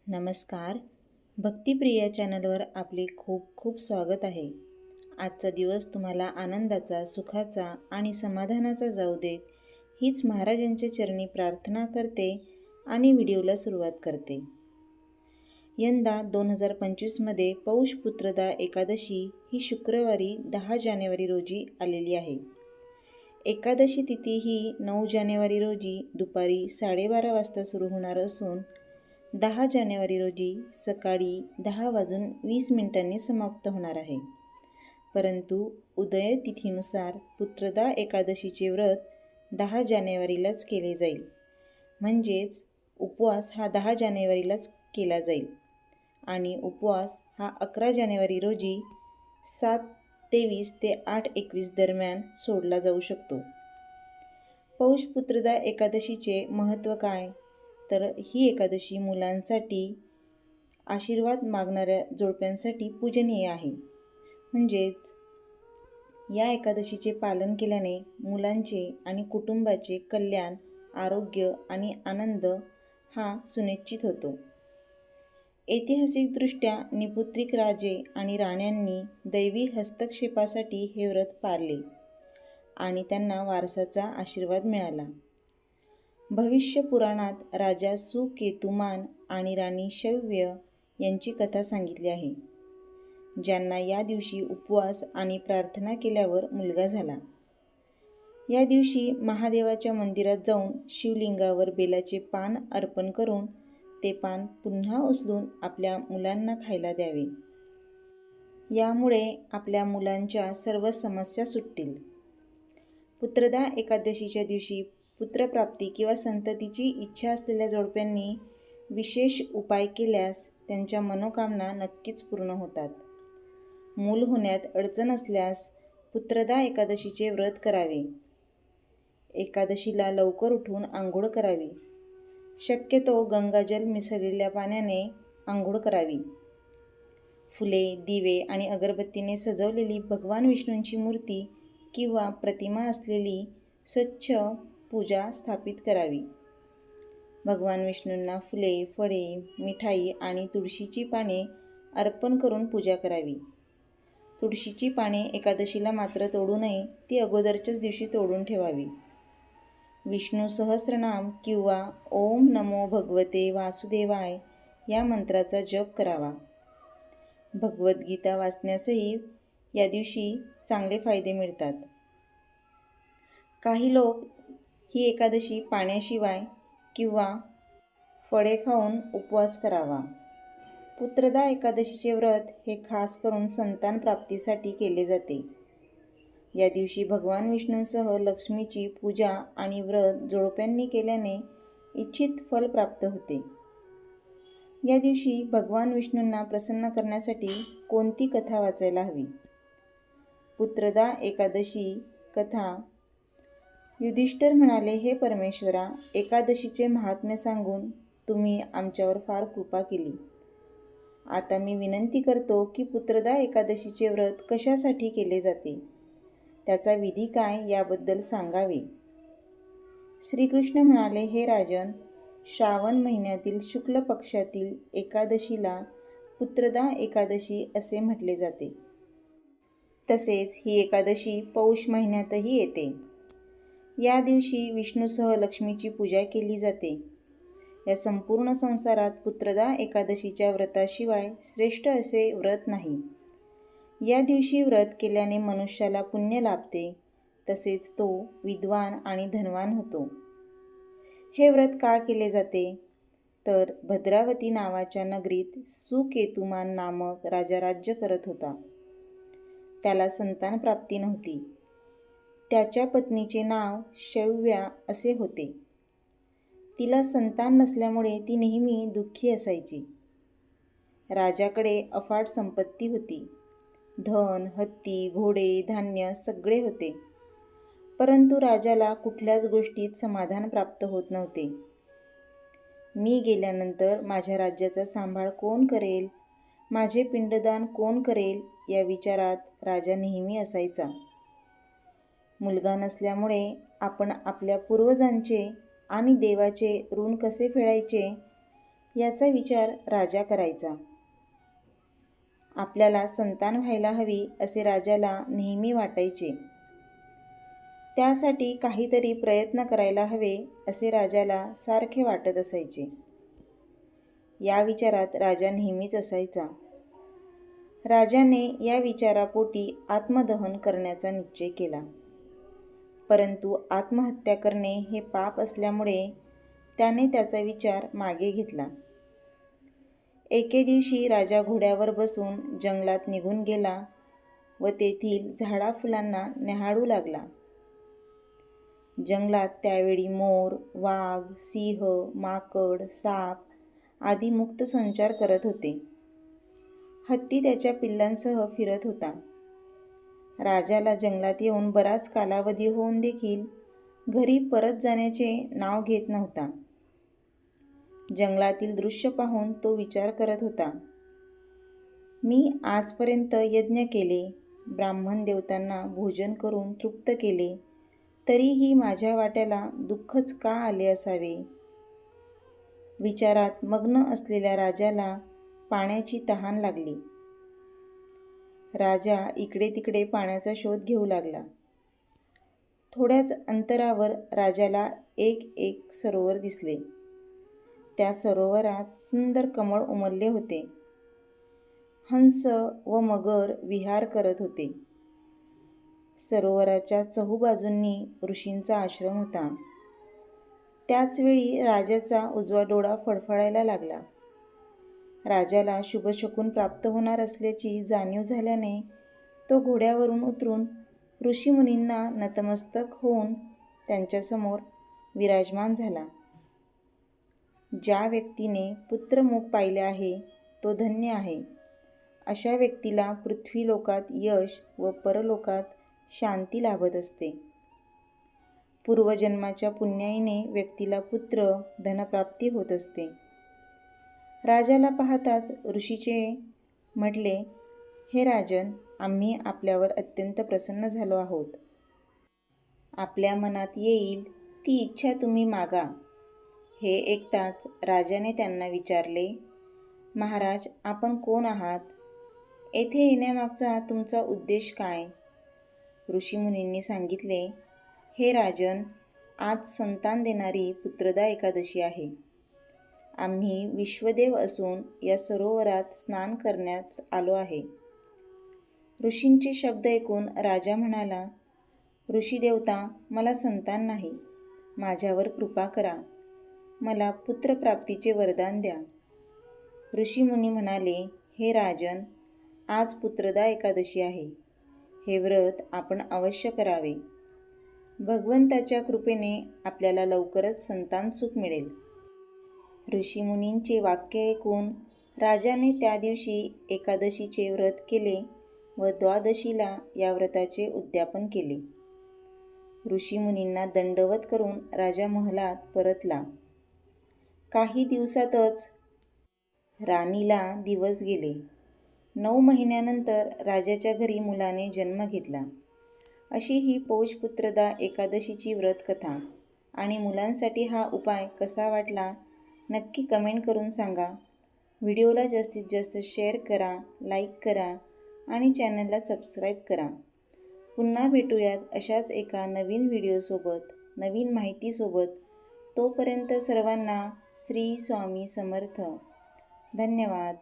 नमस्कार. भक्तिप्रिया चॅनलवर आपले खूप खूप स्वागत आहे. आजचा दिवस तुम्हाला आनंदाचा, सुखाचा आणि समाधानाचा जाऊ देत, हीच महाराजांच्या चरणी प्रार्थना करते आणि व्हिडिओला सुरुवात करते. यंदा 2025मध्ये पौष पुत्रदा एकादशी ही शुक्रवारी 10 जानेवारी रोजी आलेली आहे. एकादशी तिथी ही 9 जानेवारी रोजी दुपारी 12:30 वाजता सुरू होणार असून 10 जानेवारी रोजी सकाळी 10:20 समाप्त होणार आहे. परंतु उदय तिथीनुसार पुत्रदा एकादशीचे व्रत 10 जानेवारीलाच केले जाईल. म्हणजेच उपवास हा 10 जानेवारीलाच केला जाईल आणि उपवास हा 11 जानेवारी रोजी 7:23 ते 8:21 दरम्यान सोडला जाऊ शकतो. पौष पुत्रदा एकादशीचे महत्त्व काय? तर ही एकादशी मुलांसाठी, आशीर्वाद मागणाऱ्या जोडप्यांसाठी पूजनीय आहे. म्हणजेच या एकादशीचे पालन केल्याने मुलांचे आणि कुटुंबाचे कल्याण, आरोग्य आणि आनंद हा सुनिश्चित होतो. ऐतिहासिकदृष्ट्या निपुत्रिक राजे आणि राण्यांनी दैवी हस्तक्षेपासाठी हे व्रत पाळले आणि त्यांना वारसाचा आशीर्वाद मिळाला. भविष्य पुराणात राजा सुकेतुमान आणि राणी शव्य यांची कथा सांगितली आहे, ज्यांना या दिवशी उपवास आणि प्रार्थना केल्यावर मुलगा झाला. या दिवशी महादेवाच्या मंदिरात जाऊन शिवलिंगावर बेलाचे पान अर्पण करून ते पान पुन्हा उचलून आपल्या मुलांना खायला द्यावे. यामुळे आपल्या मुलांच्या सर्व समस्या सुटतील. पुत्रदा एकादशीच्या दिवशी पुत्रप्राप्ती किंवा संततीची इच्छा असलेल्या जोडप्यांनी विशेष उपाय केल्यास त्यांच्या मनोकामना नक्कीच पूर्ण होतात. मूल होण्यात अडचण असल्यास पुत्रदा एकादशीचे व्रत करावे. एकादशीला लवकर उठून आंघोळ करावी. शक्यतो गंगाजल मिसळलेल्या पाण्याने आंघोळ करावी. फुले, दिवे आणि अगरबत्तीने सजवलेली भगवान विष्णूंची मूर्ती किंवा प्रतिमा असलेली स्वच्छ पूजा स्थापित करावी. भगवान विष्णूंना फुले, फळे, मिठाई आणि तुळशीची पाने अर्पण करून पूजा करावी. तुळशीची पाने एकादशीला मात्र तोडू नये, ती अगोदरच्याच दिवशी तोडून ठेवावी. विष्णू सहस्रनाम किंवा ओम नमो भगवते वासुदेवाय या मंत्राचा जप करावा. भगवद्गीता वाचण्यासही या दिवशी चांगले फायदे मिळतात. काही लोक ही एकादशी पाण्याशिवाय किंवा फळे खाऊन उपवास करावा. पुत्रदा एकादशीचे व्रत हे खास करून संतान प्राप्तीसाठी केले जाते. या दिवशी भगवान विष्णूंसह लक्ष्मीची पूजा आणि व्रत जोडप्यांनी केल्याने इच्छित फल प्राप्त होते. या दिवशी भगवान विष्णूंना प्रसन्न करण्यासाठी कोणती कथा वाचायला हवी? पुत्रदा एकादशी कथा. युधिष्ठिर म्हणाले, हे परमेश्वरा, एकादशीचे महात्म्य सांगून तुम्ही आमच्यावर फार कृपा केली. आता मी विनंती करतो की पुत्रदा एकादशीचे व्रत कशासाठी केले जाते, त्याचा विधी काय याबद्दल सांगावे. श्रीकृष्ण म्हणाले, हे राजन, श्रावण महिन्यातील शुक्ल पक्षातील एकादशीला पुत्रदा एकादशी असे म्हटले जाते. तसेच ही एकादशी पौष महिन्यातही येते. या दिवशी विष्णूसह लक्ष्मीची पूजा केली जाते. या संपूर्ण संसारात पुत्रदा एकादशीच्या व्रताशिवाय श्रेष्ठ असे व्रत नाही. या दिवशी व्रत केल्याने मनुष्याला पुण्य लाभते, तसेच तो विद्वान आणि धनवान होतो. हे व्रत का केले जाते? तर भद्रावती नावाच्या नगरीत सुकेतुमान नामक राजा राज्य करत होता. त्याला संतान प्राप्ती नव्हती. त्याच्या पत्नीचे नाव शव्या असे होते. तिला संतान नसल्यामुळे ती नेहमी दुःखी असायची. राजाकडे अफाट संपत्ती होती. धन, हत्ती, घोडे, धान्य सगळे होते. परंतु राजाला कुठल्याच गोष्टीत समाधान प्राप्त होत नव्हते. मी गेल्यानंतर माझ्या राज्याचा सांभाळ कोण करेल? माझे पिंडदान कोण करेल? या विचारात राजा नेहमी असायचा. मुलगा नसल्यामुळे आपण आपल्या पूर्वजांचे आणि देवाचे ऋण कसे फेडायचे याचा विचार राजा करायचा. आपल्याला संतान व्हायला हवी असे राजाला नेहमी वाटायचे. त्यासाठी काहीतरी प्रयत्न करायला हवे असे राजाला सारखे वाटत असायचे. या विचारात राजा नेहमीच असायचा. राजाने या विचारापोटी आत्मदहन करण्याचा निश्चय केला. परंतु आत्महत्या करणे हे पाप असल्यामुळे त्याने त्याचा विचार मागे घेतला. एके दिवशी राजा घोड्यावर बसून जंगलात निघून गेला व तेथील झाडाफुलांना न्याहाळू लागला. जंगलात त्यावेळी मोर, वाघ, सिंह, माकड, साप आदी मुक्त संचार करत होते. हत्ती त्याच्या पिल्लांसह फिरत होता. राजाला जंगलात येऊन बराच कालावधी होऊन देखील घरी परत जाण्याचे नाव घेत नव्हता. जंगलातील दृश्य पाहून तो विचार करत होता, मी आजपर्यंत यज्ञ केले, ब्राह्मण देवतांना भोजन करून तृप्त केले, तरीही माझ्या वाट्याला दुःखच का आले असावे. विचारात मग्न असलेल्या राजाला पाण्याची तहान लागली. राजा इकडे तिकडे पाण्याचा शोध घेऊ लागला. थोड्याच अंतरावर राजाला एक सरोवर दिसले. त्या सरोवरात सुंदर कमळ उमलले होते. हंस व मगर विहार करत होते. सरोवराच्या चहूबाजूंनी ऋषींचा आश्रम होता. त्याचवेळी राजाचा उजवा डोळा फडफडायला लागला. राजाला शुभशकुन प्राप्त होणार असल्याची जाणीव झाल्याने तो घोड्यावरून उतरून ऋषीमुनींना नतमस्तक होऊन त्यांच्यासमोर विराजमान झाला. ज्या व्यक्तीने पुत्रमुख पाहिले आहे तो धन्य आहे. अशा व्यक्तीला पृथ्वीलोकात यश व परलोकात शांती लाभत असते. पूर्वजन्माच्या पुण्याईने व्यक्तीला पुत्र धनप्राप्ती होत असते. राजाला पाहताच ऋषीचे म्हटले, हे राजन, आम्ही आपल्यावर अत्यंत प्रसन्न झालो आहोत. आपल्या मनात येईल ती इच्छा तुम्ही मागा. हे ऐकताच राजाने त्यांना विचारले, महाराज, आपण कोण आहात? येथे येण्यामागचा तुमचा उद्देश काय? ऋषीमुनींनी सांगितले, हे राजन, आज संतान देणारी पुत्रदा एकादशी आहे. आम्ही विश्वदेव असून या सरोवरात स्नान करण्यास आलो आहे. ऋषींचे शब्द ऐकून राजा म्हणाला, ऋषी देवता, मला संतान नाही. माझ्यावर कृपा करा. मला पुत्रप्राप्तीचे वरदान द्या. ऋषीमुनी म्हणाले, हे राजन, आज पुत्रदा एकादशी आहे. हे व्रत आपण अवश्य करावे. भगवंताच्या कृपेने आपल्याला लवकरच संतान सुख मिळेल. ऋषीमुनींचे वाक्य ऐकून राजाने त्या दिवशी एकादशीचे व्रत केले व द्वादशीला या व्रताचे उद्यापन केले. ऋषीमुनींना दंडवत करून राजा महलात परतला. काही दिवसातच राणीला दिवस गेले. 9 महिन्यानंतर राजाच्या घरी मुलाने जन्म घेतला. अशी ही पौषपुत्रदा एकादशीची व्रतकथा आणि मुलांसाठी हा उपाय कसा वाटला नक्की कमेंट करून सांगा. व्हिडिओला जास्तीत जास्त शेअर करा, लाईक करा आणि चॅनलला सबस्क्राईब करा. पुन्हा भेटूयात अशाच एका नवीन व्हिडिओसोबत, नवीन माहितीसोबत. तोपर्यंत सर्वांना श्री स्वामी समर्थ. धन्यवाद.